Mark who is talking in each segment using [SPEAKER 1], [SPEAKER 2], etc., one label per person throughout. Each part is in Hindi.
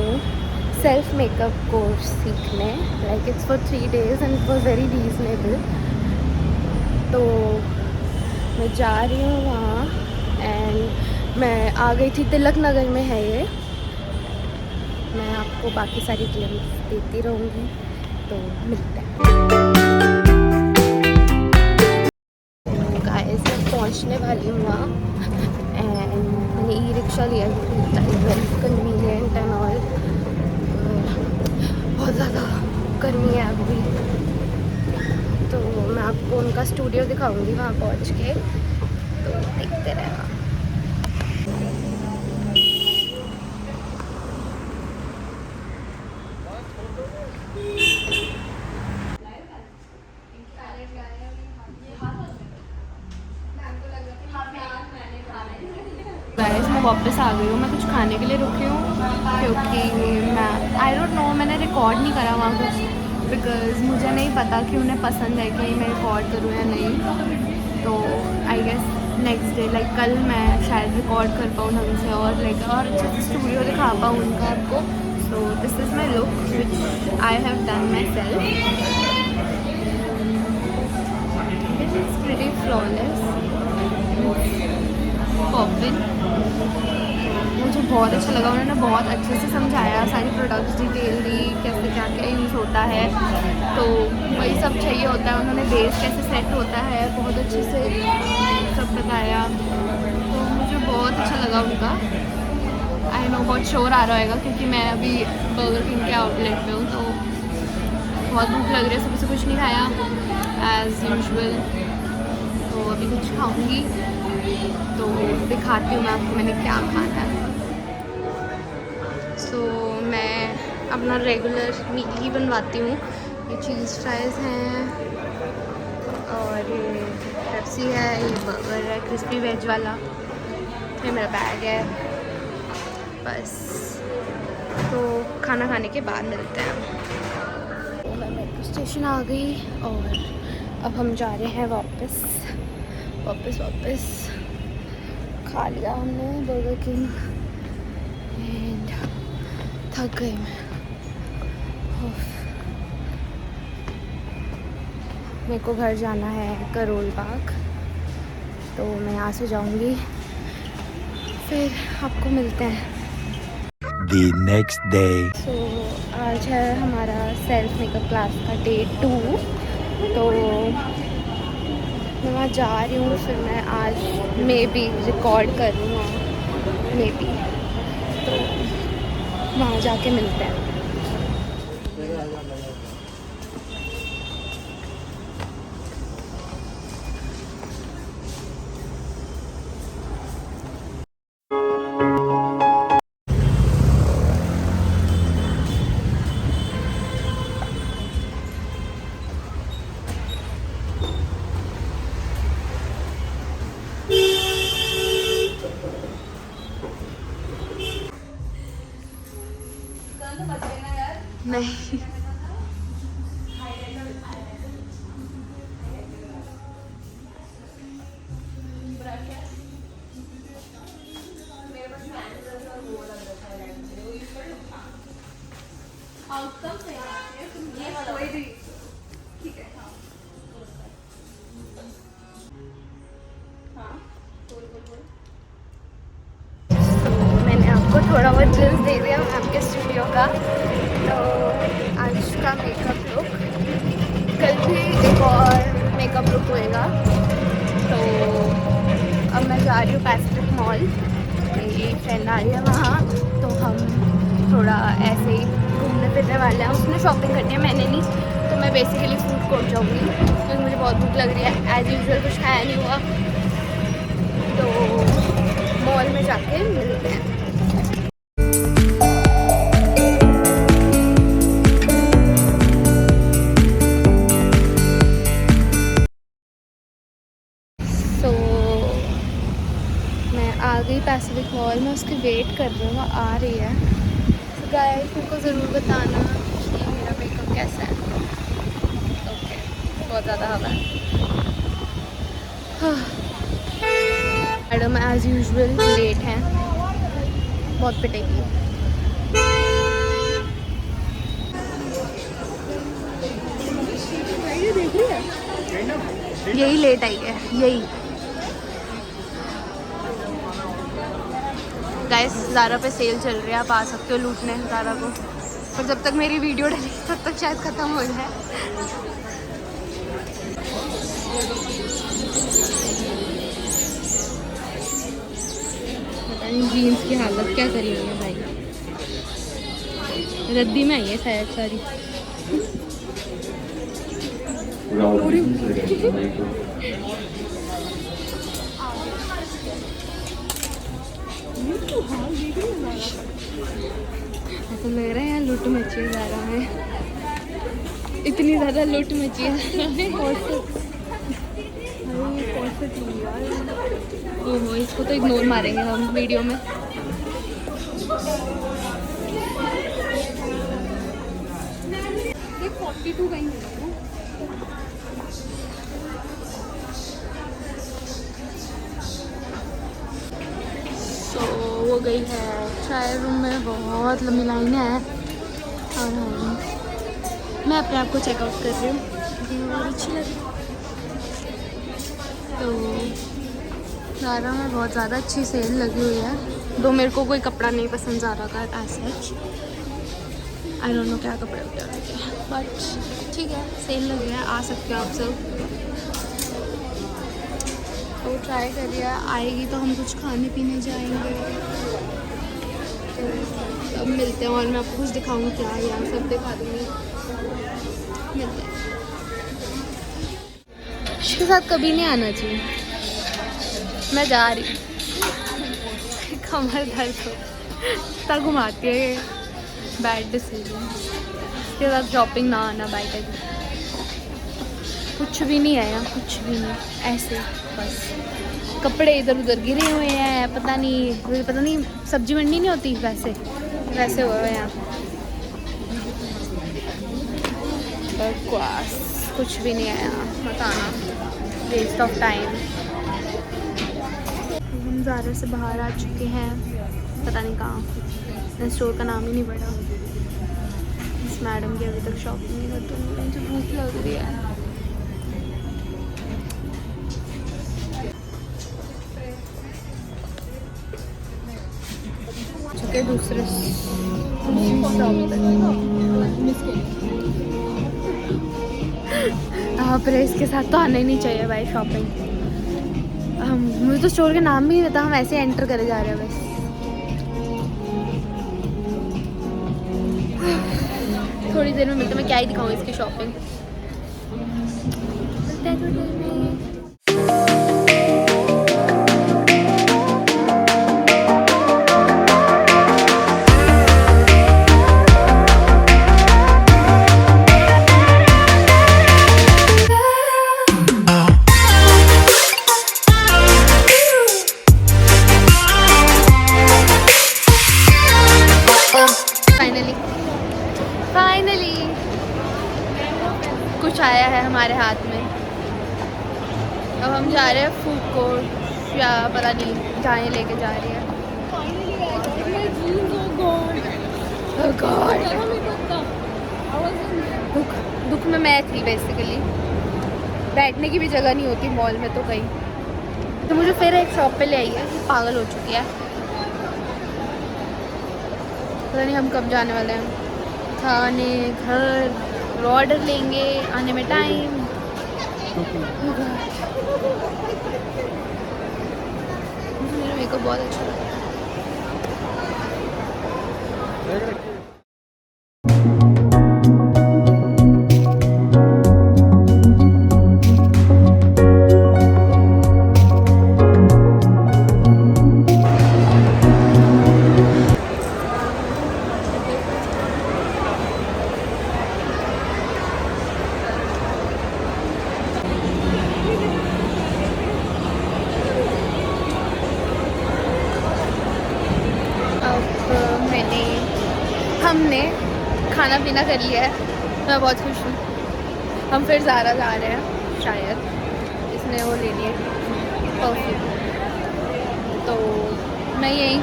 [SPEAKER 1] हूँ सेल्फ मेकअप कोर्स सीखने। Like it's for 3 days and it was very reasonable. तो मैं जा रही हूँ वहाँ एंड मैं आ गई थी, तिलक नगर में है ये। मैं आपको बाकी सारी क्लिप्स देती रहूँगी, तो मिलते हैं। गाइस मैं पहुँचने वाली हूँ वहाँ एंड मैंने ई रिक्शा लिया क्योंकि वेरी कन्वीनियंट एंड ऑल। बहुत ज़्यादा गर्मी है अभी, तो मैं आपको उनका स्टूडियो दिखाऊंगी वहाँ पहुँच के, तो देखते रहना। गाइस मैं वापस आ गई हूँ। मैं कुछ खाने के लिए रुकी हूँ क्योंकि मैं आई डोंट नो, मैंने रिकॉर्ड नहीं करा वहाँ कुछ, बिकॉज़ मुझे नहीं पता कि उन्हें पसंद है कि मैं रिकॉर्ड करूँ या नहीं। तो I guess next day like कल मैं शायद रिकॉर्ड कर पाऊँ ढंग से और लाइक और अच्छे से स्टूडियो दिखा पाऊँ उनका आपको। So this is my look which I have done my self. This is pretty flawless poppin. मुझे बहुत अच्छा लगा, उन्होंने बहुत अच्छे से समझाया, सारी प्रोडक्ट्स डिटेल दी, कैसे क्या क्या यूज़ होता है। तो वही सब चाहिए होता है, उन्होंने बेस कैसे सेट होता है बहुत अच्छे से सब बताया। तो मुझे बहुत अच्छा लगा उनका। आई नो बहुत शोर आ रहा होगा क्योंकि मैं अभी बर्गर किंग के आउटलेट पे हूँ, तो बहुत भूख लग रही है, सुबह से कुछ नहीं खाया एज़ यूजुअल। तो अभी कुछ खाऊंगी तो दिखाती हूँ मैं आपको मैंने क्या खाना है। सो मैं अपना रेगुलर मील ही बनवाती हूँ। ये चीज़ फ्राइज़ हैं और ये पेप्सी है, ये बर्गर है क्रिस्पी वेज वाला, ये मेरा बैग है बस। तो खाना खाने के बाद मिलते हैं। तो मैं मेट्रो स्टेशन आ गई और अब हम जा रहे हैं वापस। खा लिया हमने बर्गर किंग एंड थक गई मैं। मेरे को घर जाना है करोल बाग, तो मैं यहाँ से जाऊँगी, फिर आपको मिलते हैं।
[SPEAKER 2] The next day.
[SPEAKER 1] सो आज है हमारा सेल्फ मेकअप क्लास का डे 2। तो मैं वहाँ जा रही हूँ, फिर मैं आज मे बी रिकॉर्ड कर रही हूँ मे बी, तो वहाँ जाके मिलते हैं। नहीं मैंने आपको थोड़ा बहुत ग्लिम्स दे दिया मैम के स्टूडियो का। तो आज का मेकअप लुक, कल भी एक और मेकअप लुक होएगा। तो अब मैं जा रही हूँ पैसिफिक मॉल, मेरी फ्रेंड आ रही है वहाँ, तो हम थोड़ा ऐसे ही घूमने फिरने वाले हैं। उसने शॉपिंग करनी है, मैंने नहीं, तो मैं बेसिकली फूड कोर्ट जाऊँगी क्योंकि मुझे बहुत भूख लग रही है। एज़ यूजुअल कुछ खाया नहीं हुआ, तो मॉल में जाके मिलते हैं। आ गई पैसिफिक मॉल में, उसकी वेट कर रही हूँ, वो आ रही है। तो गाइस मेरे को ज़रूर बताना कि मेरा मेकअप कैसा है। ओके, बहुत ज़्यादा हवा है। मैडम एज़ यूजुअल लेट हैं, बहुत पिटेगी। यही लेट आई है, यही। गाइस ज़ारा पे सेल चल रही है, आप आ सकते हो लूटने ज़ारा को, पर जब तक मेरी वीडियो डली तब तक शायद ख़त्म हो जाए। पता नहीं जीन्स की हालत क्या करी हुई है भाई, रद्दी में आई है शायद सारी। ऐसा लग रहा है यहाँ लूट मची है ज़ारा में, इतनी ज़्यादा लूट मची है। ओहो, इसको तो इग्नोर मारेंगे हम वीडियो में। ये 42 का ही है ना? वो गई है ट्रायल रूम में, बहुत लंबी लाइन है और मैं अपने आप को चेकआउट कर रही हूँ क्योंकि मुझे बहुत अच्छी लगी। तो ज़ारा में बहुत ज़्यादा अच्छी सेल लगी हुई है, दो मेरे को कोई कपड़ा नहीं पसंद ज़ारा का as such, I don't know क्या कपड़े होते हैं, बट ठीक है सेल लगी है, आ सकते हो आप सब। तो ट्राई करिए, आएगी तो हम कुछ खाने पीने जाएंगे। तो अब मिलते हैं और मैं आपको कुछ दिखाऊंगी क्या, यार सब दिखा दूँगी। मिलते हैं। इसके साथ कभी नहीं आना चाहिए, मैं जा रही कमर दर्द हो इतना घुमाती है, बैड डिसीजन। इसके साथ शॉपिंग ना आना, बाय बाय। कुछ भी नहीं आया, कुछ भी नहीं, ऐसे बस कपड़े इधर उधर गिरे हुए हैं, पता नहीं सब्जी मंडी नहीं होती वैसे हुए हैं यहाँ। बकवास, कुछ भी नहीं आया, बताना वेस्ट ऑफ टाइम। हम ज़ारा से बाहर आ चुके हैं, पता नहीं कहाँ, स्टोर का नाम ही नहीं पड़ा। इस मैडम की अभी तक शॉपिंग नहीं करती, मुझे भूख लग रही है। चुके दूसरी शॉप यहाँ पर, इसके साथ तो आना ही नहीं चाहिए भाई शॉपिंग। मुझे तो स्टोर का नाम भी नहीं पता, हम ऐसे एंटर करे जा रहे हैं बस। थोड़ी देर में मिलते, मैं क्या ही दिखाऊँ इसकी शॉपिंग। फाइनली कुछ आया है हमारे हाथ में। अब हम जा रहे हैं फूड कोर्ट या पता नहीं जहाँ लेके जा रही है। दुख में मैं थी बेसिकली, बैठने की भी जगह नहीं होती मॉल में तो कहीं। तो मुझे फिर एक शॉप पे ले आई है, पागल हो चुकी है। पता नहीं हम कब जाने वाले हैं, खाने घर ऑर्डर लेंगे, आने में टाइम। मुझे मेरा मेकअप बहुत अच्छा लगा। हमने खाना पीना कर लिया है, मैं बहुत खुश हूँ। हम फिर ज़ारा जा रहे हैं शायद, इसने वो ले लिए परफ्यूम। तो मैं यही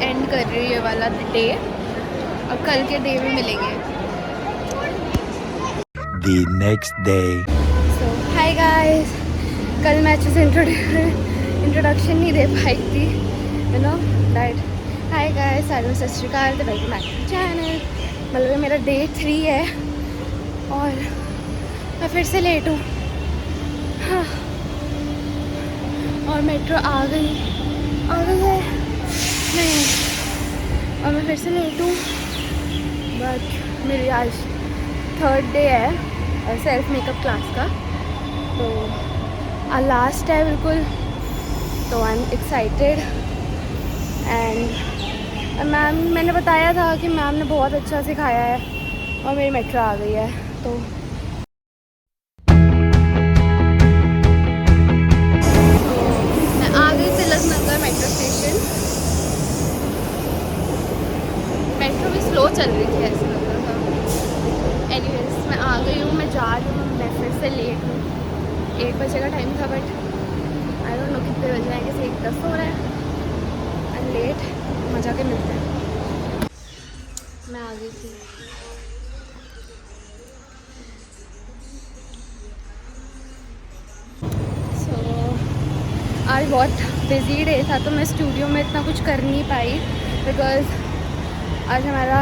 [SPEAKER 1] एंड कर रही हूँ ये वाला डे, और कल के डे में मिलेंगे।
[SPEAKER 2] The next day.
[SPEAKER 1] So hi guys, कल मैं अच्छे से इंट्रोडक्शन नहीं दे पाई थी, you know that. Hi guys, सारे सत श्री अकाल, तो वेलकम बैक टू चैनल। मतलब ये मेरा डे 3 है और मैं फिर से लेट हूँ। हाँ, और मेट्रो आ गई है नहीं, और मैं फिर से लेट हूँ। बट मेरी आज 3rd डे है सेल्फ मेकअप क्लास का, तो लास्ट है बिल्कुल। तो आई एम एक्साइटेड एंड मैंने बताया था कि मैम ने बहुत अच्छा सिखाया है और मेरी मेट्रो आ गई है। तो मैं आ गई Tilak Nagar metro station. Metro भी स्लो चल रही थी ऐसा लग रहा था। एनीवेज मैं आ गई हूँ, मैं जा रही हूँ, मैं फिर से लेट हूँ। 8 बजे का टाइम था बट आई डोंट नो कितने बज रहे हैं, कैसे 1:10 हो रहा है। आई लेट, मजा के मिलते हैं। मैं आ गई थी। सो आज बहुत बिजी डे था, तो मैं स्टूडियो में इतना कुछ कर नहीं पाई बिकॉज आज हमारा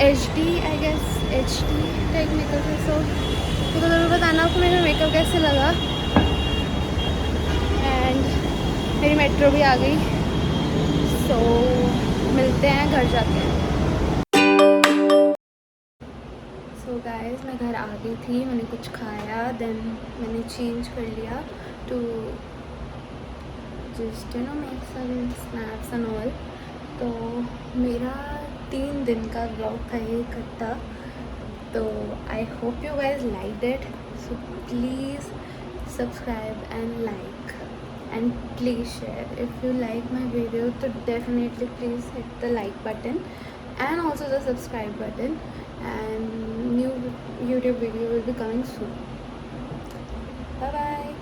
[SPEAKER 1] HD I guess HD technical है। सो तो ज़रूर बताना आपको मेरा मेकअप कैसे लगा। एंड मेरी मेट्रो भी आ गई, सो मिलते हैं घर जाके। सो गाइस, मैं घर आ गई थी, मैंने कुछ खाया, देन मैंने चेंज कर लिया to just you know make some snacks and all. तो मेरा 3 दिन का व्लॉग था ये इकट्ठा। तो I hope you guys like it, so please subscribe and like and please share. If you like my video, so definitely please hit the like button and also the subscribe button, and new YouTube video will be coming soon. Bye bye.